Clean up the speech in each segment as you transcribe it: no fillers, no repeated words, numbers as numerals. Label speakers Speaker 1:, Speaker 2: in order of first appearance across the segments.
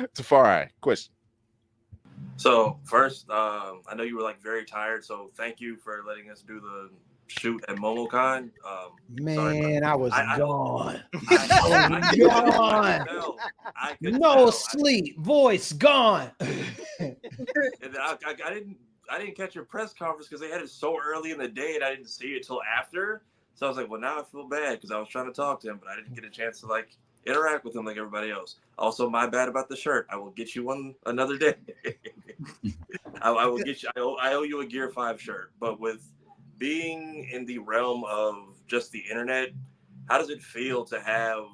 Speaker 1: Tafari, question.
Speaker 2: So first, I know you were like very tired, so thank you for letting us do the shoot at MomoCon. Sorry, but
Speaker 3: Man, I was
Speaker 2: I hope
Speaker 3: gone.
Speaker 2: I
Speaker 3: I
Speaker 2: hope
Speaker 3: was
Speaker 2: I could tell. I could
Speaker 3: gone.
Speaker 2: tell. I could
Speaker 3: No
Speaker 2: tell.
Speaker 3: sleep, voice gone.
Speaker 2: And I didn't catch your press conference because they had it so early in the day, and I didn't see it till after. So I was like, well, now I feel bad because I was trying to talk to him, but I didn't get a chance to like interact with him like everybody else. Also, my bad about the shirt. I will get you one another day. I will get you. I owe you a Gear 5 shirt. But with being in the realm of just the internet, how does it feel to have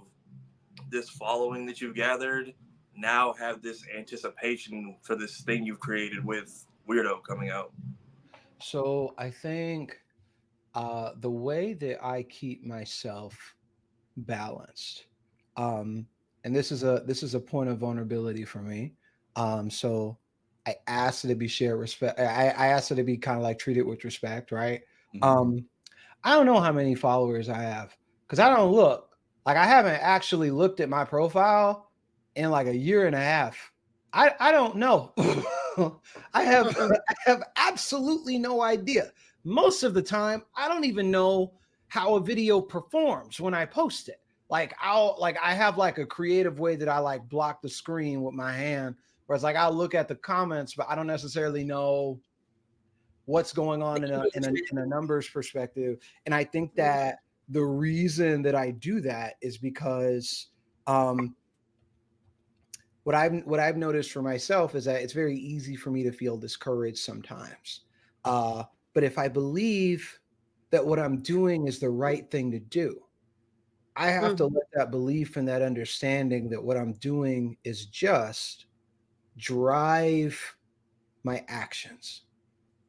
Speaker 2: this following that you've gathered, now have this anticipation for this thing you've created with Weirdo coming out?
Speaker 3: So I think the way that I keep myself balanced, um, and this is a point of vulnerability for me. So I asked it to be shared respect. I asked it to be kind of like treated with respect, right?
Speaker 1: Mhm.
Speaker 3: Um, I don't know how many followers I have because I don't look. Like I haven't actually looked at my profile in like a year and a half. I don't know. I have I have absolutely no idea. Most of the time, I don't even know how a video performs when I post it. I have like a creative way that I like block the screen with my hand, where it's like I'll look at the comments, but I don't necessarily know what's going on in a numbers perspective. And I think that the reason that I do that is because um, what I've noticed for myself is that it's very easy for me to feel discouraged sometimes. Uh, but if I believe that what I'm doing is the right thing to do, I have to let that belief and that understanding that what I'm doing is just drive my actions.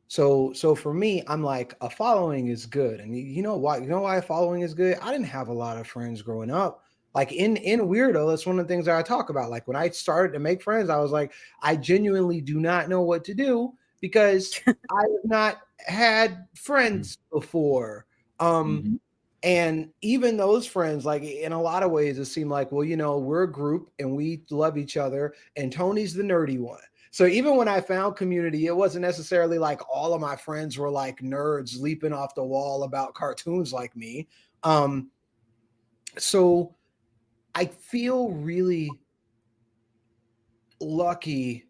Speaker 3: So for me, I'm like a following is good. And you know why? You know why following is good? I didn't have a lot of friends growing up. Like in Weirdo, that's one of the things that I talk about. Like when I started to make friends, I was like, I genuinely do not know what to do because I have not had friends before. Um,
Speaker 1: Mhm.
Speaker 3: and even those friends, like in a lot of ways, it seemed like, well, we're a group and we love each other, and Tony's the nerdy one. So even when I found community, it wasn't necessarily like all of my friends were like nerds leaping off the wall about cartoons like me. Um, so I feel really lucky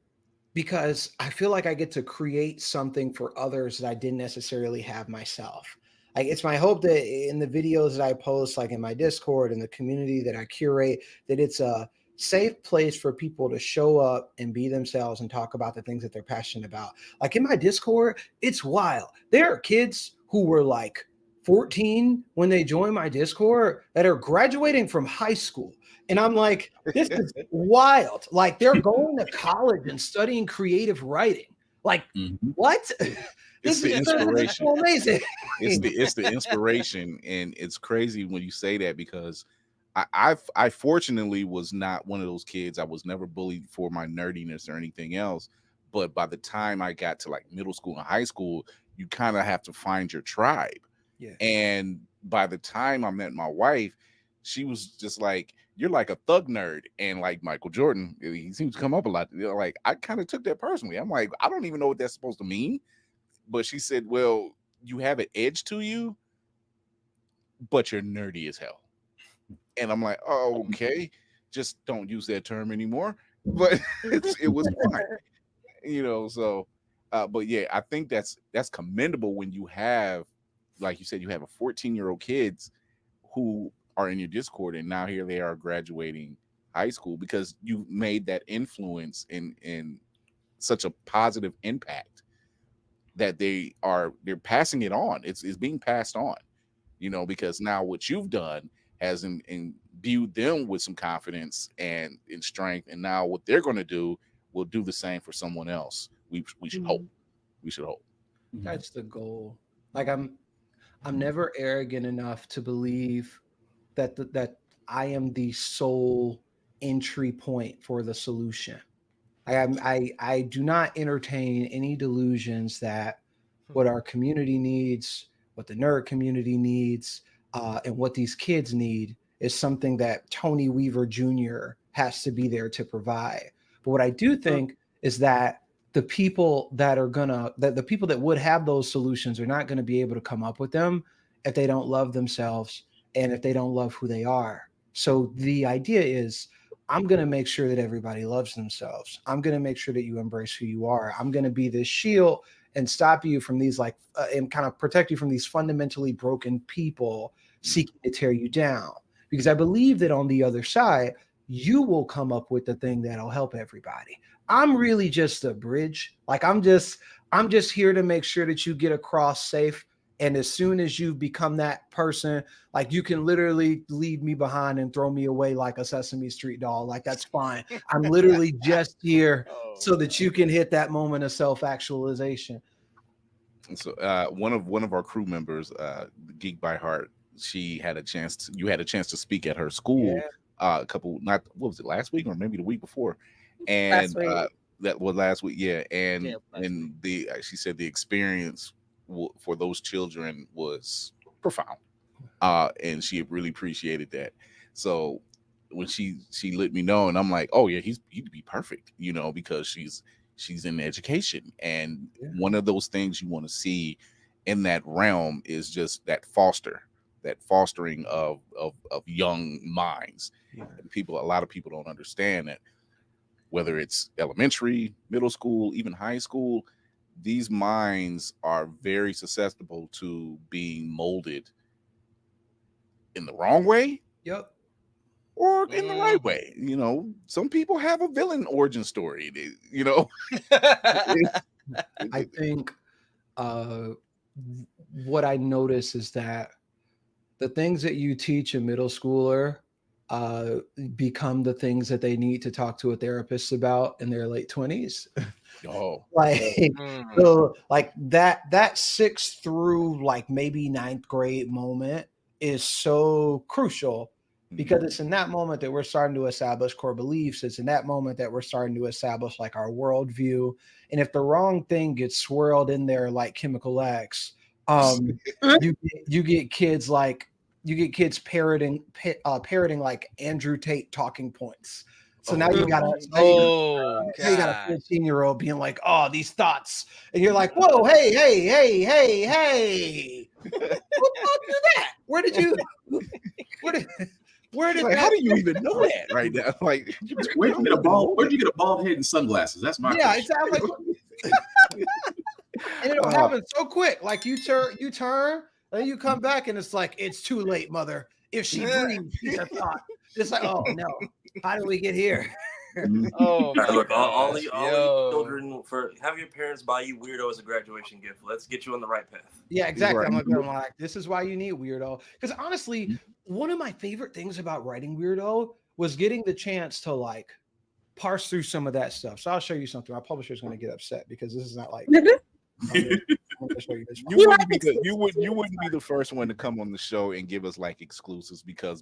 Speaker 3: because I feel like I get to create something for others that I didn't necessarily have myself. Like it's my hope that in the videos that I post, like in my Discord and the community that I curate, that it's a safe place for people to show up and be themselves and talk about the things that they're passionate about. Like in my Discord, it's wild. There are kids who were like 14 when they joined my Discord that are graduating from high school. And I'm like, this is wild. Like they're going to college and studying creative writing. Like
Speaker 1: Mhm.
Speaker 3: what?
Speaker 1: It's the
Speaker 3: This is
Speaker 1: inspiration.
Speaker 3: so amazing.
Speaker 1: It's the inspiration, and it's crazy when you say that because I fortunately was not one of those kids. I was never bullied for my nerdiness or anything else. But by the time I got to like middle school and high school, you kind of have to find your tribe.
Speaker 3: Yeah.
Speaker 1: And by the time I met my wife, she was just like, "You're like a thug nerd," and like Michael Jordan, he seems to come up a lot. Like I kind of took that personally. I'm like, I don't even know what that's supposed to mean. But she said, "Well, you have an edge to you, but you're nerdy as hell." And I'm like, "Oh, okay, just don't use that term anymore." But it was fine, So, but yeah, I think that's commendable when you have, like you said, you have a 14-year-old kids who are in your Discord, and now here they are graduating high school because you made that influence in such a positive impact that they're passing it on. It's being passed on, because now what you've done has imbued them with some confidence and in strength, and now what they're going to do will do the same for someone else. We should hope. We should hope.
Speaker 3: That's the goal. Like I'm never arrogant enough to believe that I am the sole entry point for the solution. I do not entertain any delusions that what our community needs, what the nerd community needs, and what these kids need is something that Tony Weaver Jr. has to be there to provide. But what I do think is that the people that are gonna that the people that would have those solutions are not going to be able to come up with them if they don't love themselves and if they don't love who they are. So the idea is, I'm going to make sure that everybody loves themselves. I'm going to make sure that you embrace who you are. I'm going to be this shield and stop you from these and kind of protect you from these fundamentally broken people seeking to tear you down. Because I believe that on the other side, you will come up with the thing that'll help everybody. I'm really just a bridge. Like I'm just here to make sure that you get across safe. And as soon as you become that person, like you can literally leave me behind and throw me away like a Sesame Street doll. Like that's fine. I'm literally just here so that you can hit that moment of self-actualization.
Speaker 1: So one of our crew members, Geek by Heart, you had a chance to speak at her school a couple, not what was it, last week or maybe the week before, and that was last week, she said the experience for those children was profound, and she really appreciated that. So when she let me know, and I'm like, oh yeah, he'd be perfect, because she's in education, and one of those things you want to see in that realm is just that fostering of young minds. And a lot of people don't understand that, whether it's elementary, middle school, even high school, these minds are very susceptible to being molded in the wrong way.
Speaker 3: Yep.
Speaker 1: Or in the right way. Some people have a villain origin story.
Speaker 3: I think what I notice is that the things that you teach a middle schooler become the things that they need to talk to a therapist about in their late 20s. So like that 6th through like maybe 9th grade moment is so crucial, because it's in that moment that we're starting to establish core beliefs. It's in that moment that we're starting to establish like our worldview. And if the wrong thing gets swirled in there like chemical X, you get kids parroting like Andrew Tate talking points. So now you got a 15-year-old being like, oh, these thoughts. And you're like, whoa, hey. Who taught you that? Where did
Speaker 1: like, how do you even know that right now? Like,
Speaker 4: where'd you get a bald head and sunglasses? That's my question.
Speaker 3: Exactly. And it'll happen so quick. Like you turn, and you come back, and it's like, it's too late, mother. If she breathes, she's a thought. It's like, oh no, how did we get here?
Speaker 2: Look, all the children, have your parents buy you Weirdo as a graduation gift. Let's get you on the right path.
Speaker 3: Yeah, exactly. Right. I'm like, this is why you need Weirdo. Because honestly, one of my favorite things about writing Weirdo was getting the chance to like parse through some of that stuff. So I'll show you something. My publisher's going to get upset because this is not like.
Speaker 1: You wouldn't be the first one to come on the show and give us like exclusives, because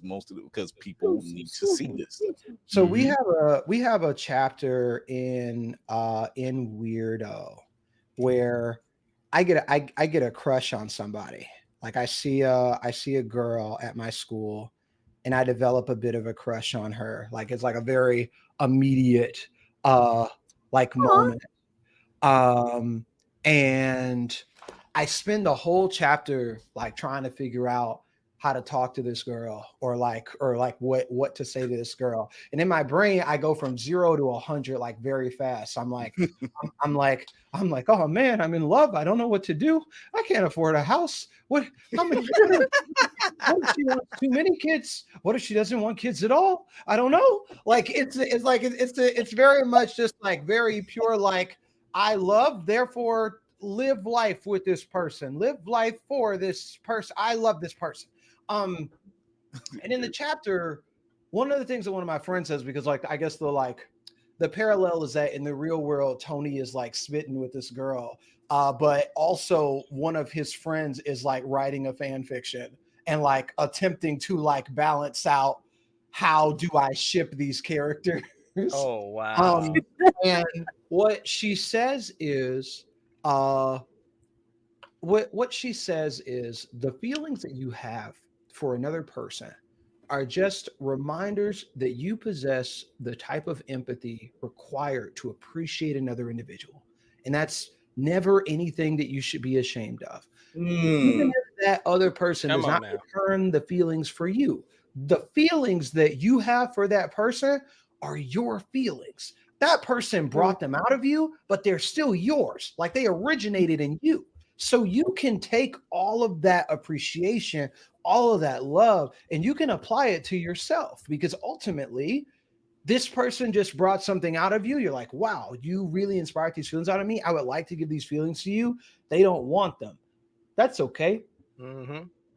Speaker 1: people need to see this.
Speaker 3: So we have a chapter in Weirdo where I get a crush on somebody. Like I see a girl at my school, and I develop a bit of a crush on her. Like it's like a very immediate moment. And I spend the whole chapter like trying to figure out how to talk to this girl, or what to say to this girl. And in my brain, I go from 0 to 100 like very fast. I'm like, I'm like, oh man, I'm in love. I don't know what to do. I can't afford a house. What? How many? What if she wants too many kids? What if she doesn't want kids at all? I don't know. Like it's very much just like very pure like. I love, therefore live life with this person, live life for this person. I love this person. And in the chapter, one of the things that one of my friends says, because like, I guess the parallel is that in the real world, Tony is like smitten with this girl. But also one of his friends is like writing a fan fiction and like attempting to like balance out, how do I ship these characters?
Speaker 5: Oh, wow.
Speaker 3: And what she says is, what she says is the feelings that you have for another person are just reminders that you possess the type of empathy required to appreciate another individual. And that's never anything that you should be ashamed of. Even if that other person does not return the feelings for you, the feelings that you have for that person are your feelings. That person brought them out of you, but they're still yours. Like they originated in you. So you can take all of that appreciation, all of that love, and you can apply it to yourself, because ultimately this person just brought something out of you. You're like, wow, you really inspired these feelings out of me. I would like to give these feelings to you. They don't want them. That's okay.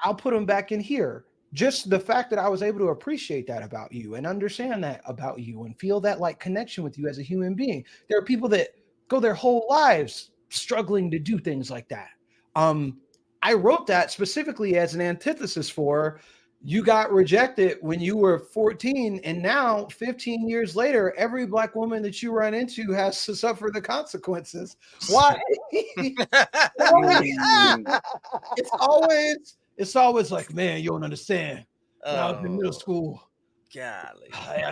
Speaker 3: I'll put them back in here. Just the fact that I was able to appreciate that about you and understand that about you and feel that like connection with you as a human being. There are people that go their whole lives struggling to do things like that. I wrote that specifically as an antithesis for you got rejected when you were 14, and now 15 years later, every Black woman that you run into has to suffer the consequences. Why? It's always like, man, you don't understand. When I was in middle school, golly,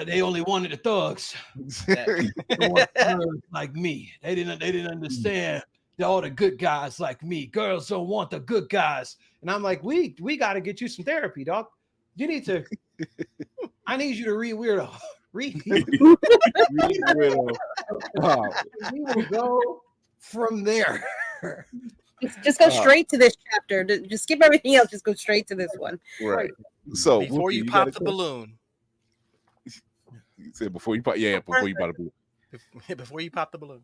Speaker 3: they only wanted the thugs. They wanted thugs like me. They didn't understand all the good guys like me. Girls don't want the good guys. And I'm like, we got to get you some therapy, dog. You need to. I need you to read Weirdo. Read Weirdo. We will go from there.
Speaker 6: Just go straight to this chapter. Just skip everything else. Just go straight to this one.
Speaker 1: Right. So
Speaker 5: before you pop the balloon.
Speaker 1: You said before you pop, before you pop the balloon.
Speaker 5: Before you pop the balloon.